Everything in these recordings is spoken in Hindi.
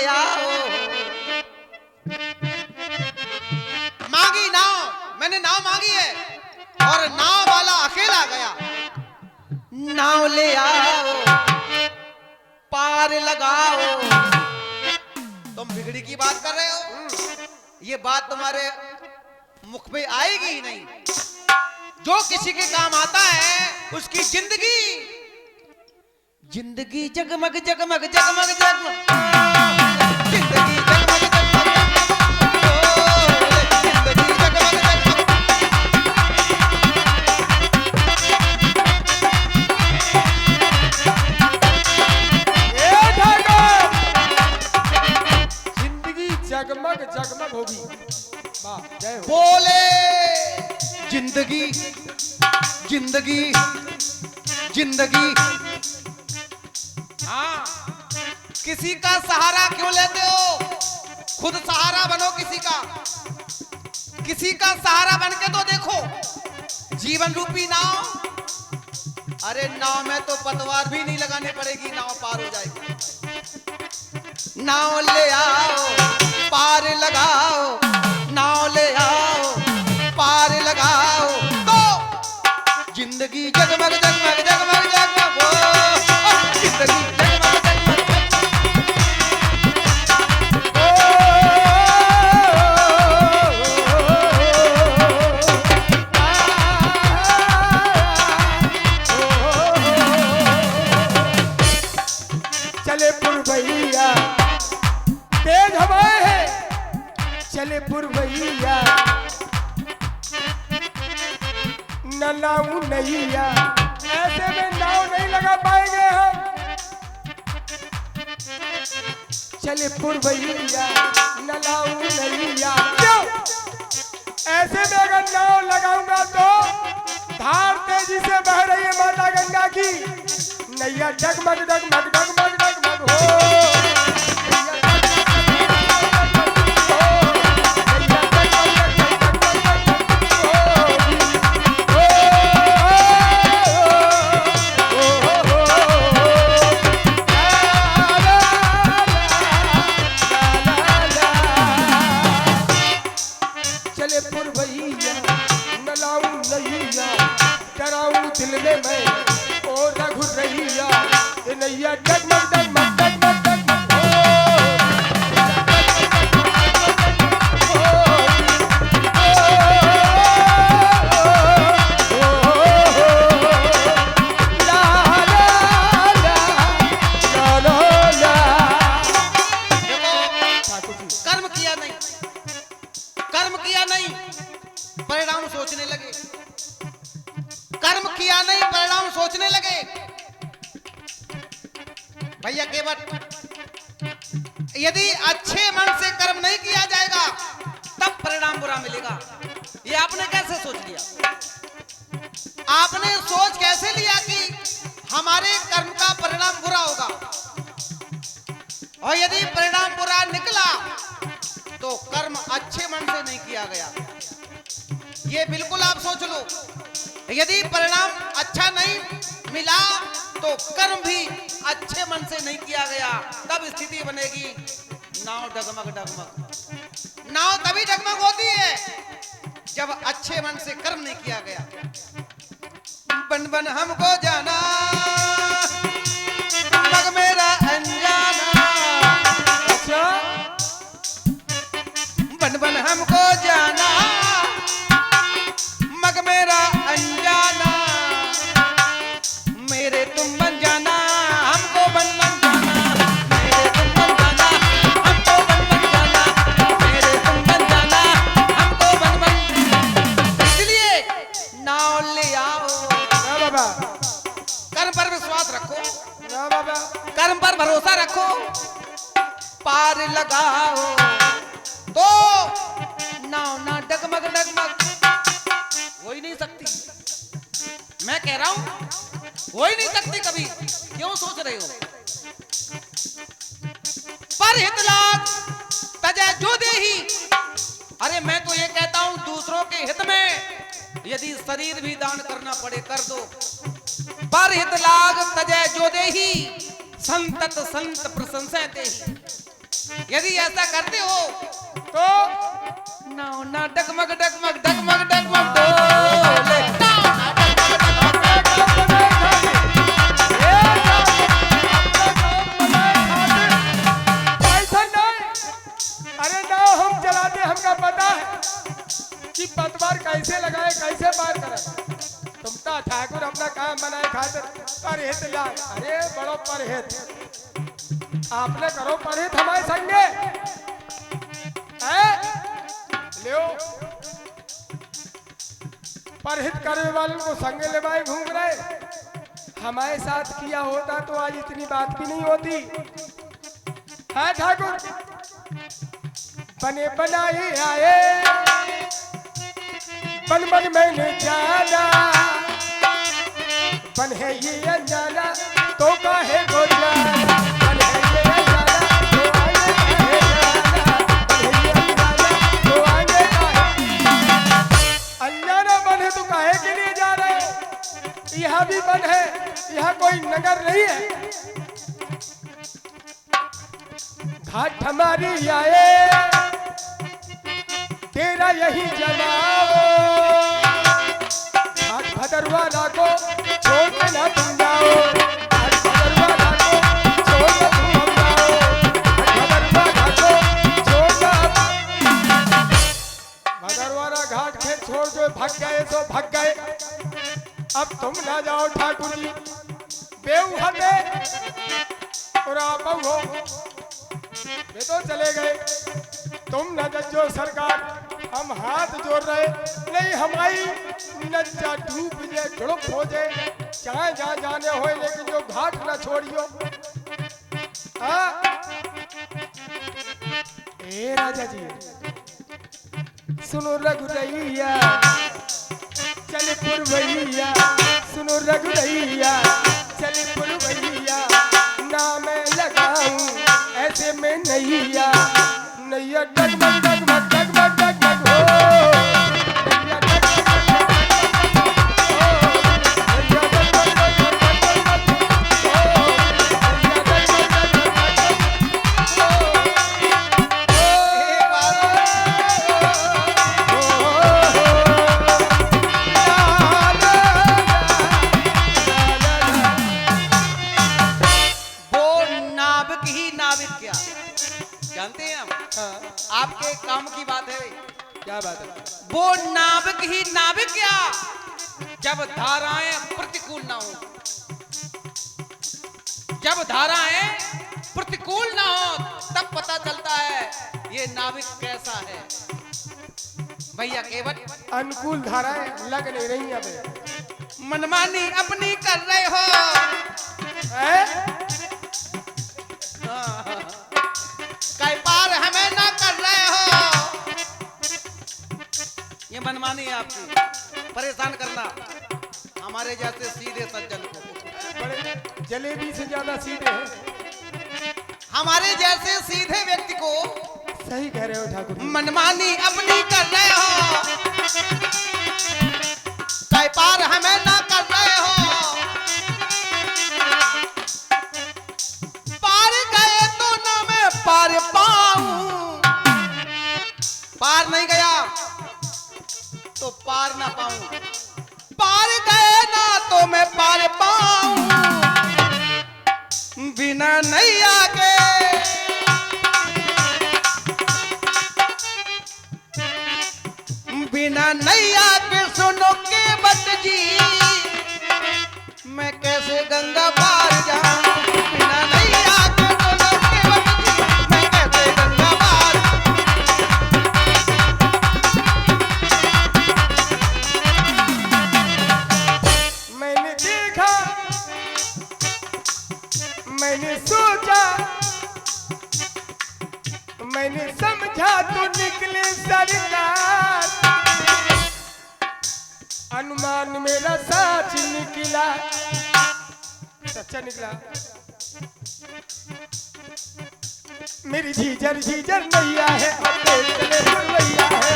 ले आओ। मांगी नाव, मैंने नाव मांगी है और नाव वाला अकेला गया। नाव ले आओ, पार लगाओ। तुम बिगड़ी की बात कर रहे हो, ये बात तुम्हारे मुख पे आएगी ही नहीं। जो किसी के काम आता है उसकी जिंदगी जिंदगी जगमग जगमग जगमग जगमग, जिंदगी जगमग जगमग जिंदगी जगमग जगमग। जिंदगी जगमग जगमग होगी। वाह, जय हो। बोले जिंदगी जिंदगी जिंदगी। हाँ, किसी का सहारा क्यों लेते हो? खुद सहारा बनो किसी का। किसी का सहारा बन के तो देखो। जीवन रूपी नाव, अरे नाव में तो पतवार भी नहीं लगाने पड़ेगी, नाव पार हो जाएगी। नाव ले आओ, पार लगाओ। नाव ले आओ, पार लगाओ। तो जिंदगी जगमग जगमग जगमग जगमग हो, जिंदगी जगमग जगमग। चले पुरवैया तेज हवाएं हैं, चले पुरवैया न लाऊं नैया। ऐसे में नाव नहीं लगा पाएंगे हम। चले पुरवैया न लाऊं नैया। क्यों? ऐसे में अगर नाव लगाऊंगा तो धार तेजी से बह रही है माता गंगा की। नैया डगमग डगमग डगमग डगमग हो। चले पुरवैया न लाऊं नैया, डराऊं दिल में मैं ओ रघुरैया। ये नैया डगमग डगमग डगमग डगमग कर्म किया नहीं, कर्म किया नहीं, परिणाम सोचने लगे। कर्म किया नहीं, परिणाम सोचने लगे। भैया केवट, यदि अच्छे मन से कर्म नहीं किया जाएगा तब परिणाम बुरा मिलेगा। ये आपने कैसे सोच लिया? आपने सोच कैसे लिया कि हमारे कर्म का परिणाम बुरा होगा? और यदि परिणाम बुरा निकला तो कर्म अच्छे मन से नहीं किया गया। ये बिल्कुल आप सोच लो। यदि परिणाम अच्छा नहीं मिला तो कर्म भी अच्छे मन से नहीं किया गया, तब स्थिति बनेगी नाव डगमग डगमग। नाव तभी डगमग होती है जब अच्छे मन से कर्म नहीं किया गया। बन बन हमको जाना, मग मेरा अनजाना। अच्छा, बन बन हमको जाना, मग मेरा अनजाना। मेरे तुम बन जाना, हमको बन बन जाना। मेरे तुम बन जाना, हमको बन बन जाना। मेरे तुम बन जाना, हमको बन बन। इसलिए नाव ले आओ। ना बाबा, कर्म पर विश्वास रखो, ना बाबा, कर्म पर भरोसा रखो, पार लगाओ तो नाव ना डगमग डगमग हो ही नहीं सकती। मैं कह रहा हूं हो ही नहीं सकती कभी। क्यों सोच रहे हो? पर हित लाग तजय जो देही। अरे मैं तो ये कहता हूं दूसरों के हित में यदि शरीर भी दान करना पड़े कर दो। पर हित लाग तजय जो देही, संतत संत प्रशंसा देही। यदि ऐसा करते हो तो नाव ना डगमग डगमग डगमग डगमग डोले, नाव ना डगमग डगमग। ऐसा नहीं, अरे ना हम चलाते, हमका पता है कि पतवार कैसे लगाए, कैसे पार करे। तुम तो ठाकुर अपना काम बनाए खातिर परहेत ला, अरे बड़ो परहेत आपने करो परहेत हमारे संगे हैं? लियो परहेत करने वालों को संगे लेवाए घूम रहे, हमारे साथ किया होता तो आज इतनी बात भी नहीं होती है। ठाकुर बने बनाए आए, बन बन मैंने जाना, बन है ये अनजाना तो काहे को जाना, बन है ये अनजाना तो आगे काहे जाना, बन है ये अनजाना तो आगे काहे, अनजाना बन है तो काहे के लिए जा रहे हो? यहाँ भी बन है, यहाँ कोई नगर नहीं है। घाट हमारी आए, तेरा यही जलाओ, घाट भदरवा को छोड़ के ना तुम जाओ, घाट भदरवा को छोड़ के तुम जाओ, घाट भदरवा को छोड़ के भदरवारा घाट के छोड़ जो भाग गए सो भाग गए। अब तुम ना जाओ ठाकुर जी, बेऊ हटे और आप हो, वे तो चले गए, तुम न जजो सरकार, हम हाथ जोड़ रहे, नहीं हमारी नज्जा डूब जाए, झुड़प हो जाए, चाहे जहाँ जाने हो, लेकिन जो घाट न छोड़ियो। हाँ ए राजा जी सुनो रघुरैया, चले पुरवैया, सुनो रघुरैया, चले पुरवैया, ना मैं लगाऊं ऐसे में नैया, नैया डगमग डगमग डगमग डगमग हो, नैया डगमग डगमग जानते हैं हम, आपके काम की बात है। क्या बात है? वो नाविक ही नाविक क्या, जब धाराएं प्रतिकूल ना हो, जब धाराएं प्रतिकूल ना हो तब पता चलता है ये नाविक कैसा है। भैया केवल अनुकूल धाराएं लग नहीं रही अब, मनमानी अपनी कर रहे हो, कई पार हमें ना कर रहे हो, ये मनमानी है आपकी, परेशान करना हमारे जैसे सीधे सज्जन को। बड़े जलेबी से ज्यादा सीधे हैं, हमारे जैसे सीधे व्यक्ति को सही कह रहे हो ठाकुर जी। मनमानी अपनी कर रहे हो, कई पार हमें ना कर रहे हो, पार गए तो ना मैं पार पाऊं, पार नहीं गया तो पार ना पाऊं, पार गए ना तो मैं पार पाऊं, बिना नैया के बिना नैया के सुनो के बट जी, मैं कैसे गंगा पार जाऊं, बिना नैया के सुनो के बट जी, मैं कैसे गंगा पार। मैंने देखा, मैंने सोचा, मैंने समझा तो निकले सरकार, अनुमान मेरा सच निकला, सच्चा निकला। मेरी झीझर झीझर नैया है, अब चले पुरवैया है,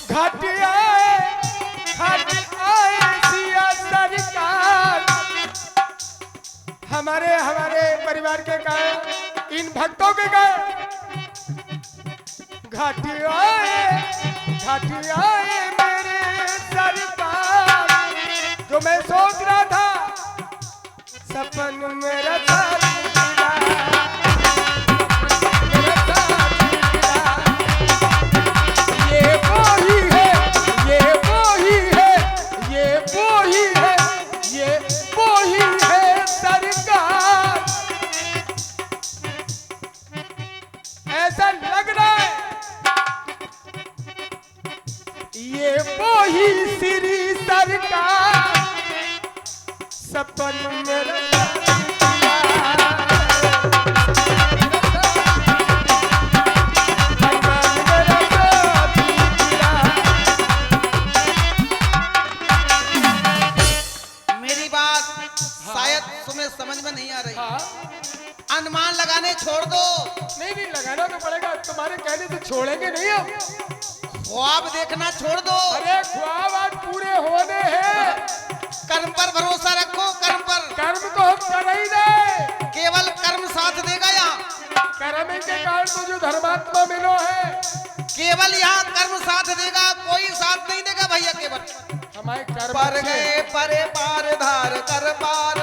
घाट आए सिया सरकार, हमारे हमारे परिवार के कारण, इन भक्तों के कारण घाटी आए मेरे सरकार। जो मैं सोच रहा था सपन मेरा था। ऐसा लग रहा है ये वो ही श्री सरकार सपन मेरा। मेरी बात शायद तुम्हें समझ में नहीं आ रही। अनुमान लगाने छोड़ दो। नहीं लगाना तो पड़ेगा, तुम्हारे कहने से छोड़ेंगे नहीं हम। ख्वाब देखना छोड़ दो। अरे ख्वाब आज पूरे होने हैं। कर्म पर भरोसा रखो, कर्म पर। कर्म तो हम कर ही दे, केवल कर्म साथ देगा। यहाँ कर्म के कारण तो जो धर्मात्मा मिलो है, केवल यहाँ कर्म साथ देगा, कोई साथ नहीं देगा भैया। केवल हमारे कर्म पर गए परे पार धार कर पार,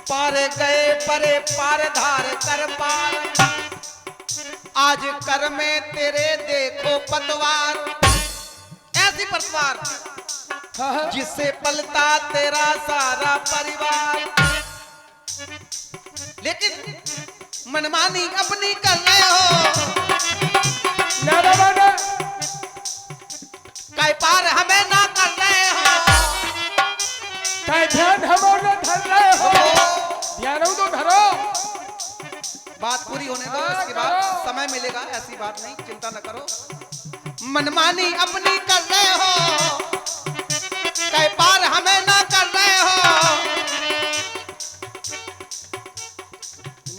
पार गए परे पार धार कर पार। आज कर में तेरे देखो पतवार, ऐसी पतवार जिससे पलता तेरा सारा परिवार। लेकिन मनमानी अपनी कर रहे हो, कई पार हमें ना कर रहे हो, कई ध्यान हमें न धर रहे हो। ध्यान तो धरो। बात पूरी होने दो, इसके बाद समय मिलेगा। ऐसी बात नहीं, चिंता न करो। मनमानी अपनी कर रहे हो, कई पार हमें ना कर रहे हो।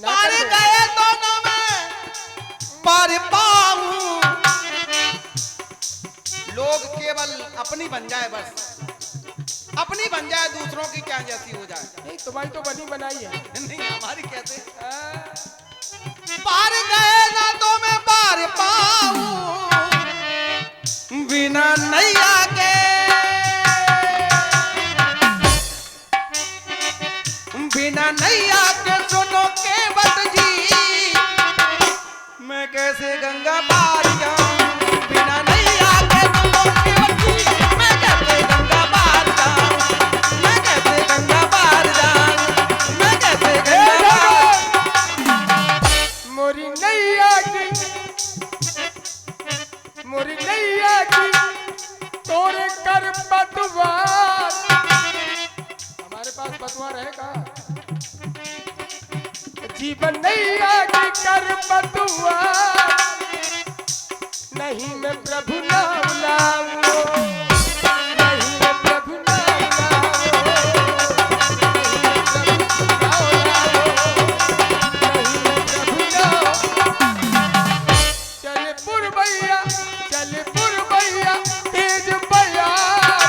पार गए दोनों में पार पाऊं। लोग केवल अपनी बन जाए, बस अपनी बन जाए, दूसरों की क्या जैसी हो जाए। नहीं तुम्हारी तो बनी बनाई है। नहीं हमारी कैसे। पार गए ना तो मैं पार पाऊं, बिना नैया के, बिना नैया के सुनो केवट जी, मैं कैसे गंगा पार जाऊं। बिना नैया के सुनो केवट जी, मैं कैसे गंगा पार जाऊं, मैं कैसे गंगा पार जाऊं, मैं कैसे गंगा पार। मोरी नैया की तोरे कर पतवार। हमारे पास पतवार है कहाँ? जीवन नैया की कर पतवार, नहीं मैं प्रभु नाम लाऊं, नहीं मैं प्रभु नाम लाऊं, नहीं मैं प्रभु नाम। चले पुरबैया तेज बयार,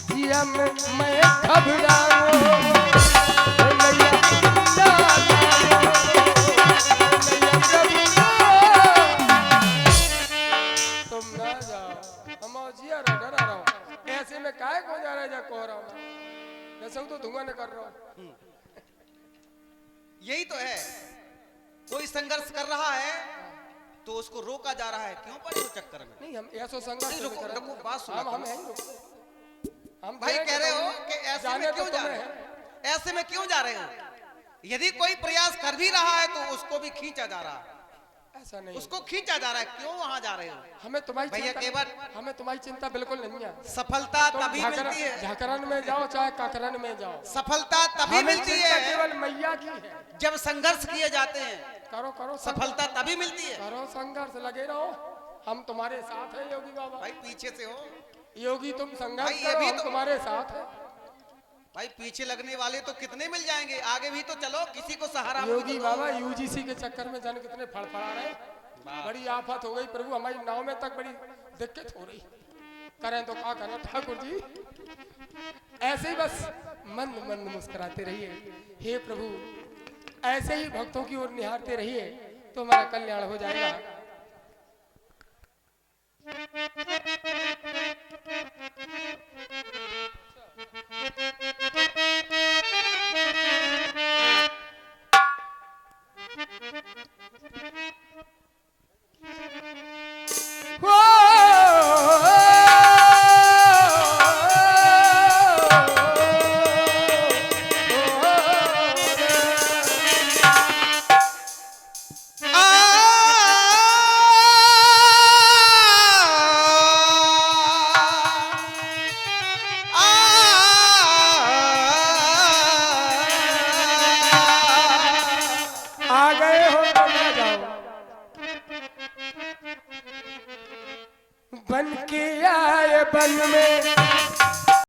जिया मैं घबराऊं। ऐसे में काहे को जा रहा है, कह रहा हूँ ऐसा तो धुआं न कर रहा हूँ। यही तो है, कोई संघर्ष कर रहा है तो उसको रोका जा रहा है। क्यों पड़े हो चक्कर में? नहीं हम ऐसा संघर्ष नहीं, रुको बात सुनो। हम हैं हम भाई कह रहे हो कि ऐसे में क्यों जा रहे हो, ऐसे में क्यों जा रहे हो? यदि कोई प्रयास कर भी रहा है तो उसको भी खींचा जा रहा है। ऐसा नहीं, उसको खींचा जा रहा है, क्यों वहां जा रहे हो? हमें तुम्हारी भैया केवल हमें तुम्हारी चिंता बिल्कुल नहीं है। सफलता तभी मिलती है, झाकरन में जाओ चाहे काकरन में जाओ, सफलता तभी मिलती है केवल मैया की है। जब संघर्ष किए जाते हैं। करो सफलता तभी मिलती है। करो संघर्ष, लगे रहो, हम तुम्हारे साथ है योगी बाबा। भाई पीछे से हो योगी, तुम संघर्ष भाई, करो, अभी हम तो तुम्हारे साथ है। भाई पीछे लगने वाले तो कितने मिल जाएंगे, आगे भी तो चलो, किसी को सहारा। योगी बाबा यूजीसी के चक्कर में जाने कितने फड़फड़ा रहे, बड़ी आफत हो गई प्रभु, हमारी नाव में तक बड़ी दिक्कत हो रही। करें तो क्या करें ठाकुर जी, ऐसे ही बस मंद मंद मुस्कुराते रहिए। हे प्रभु, ऐसे ही भक्तों की ओर निहारते रहिए तो हमारा कल्याण हो जाएगा। आ गए हो तो ना जाओ, बन के आए बन में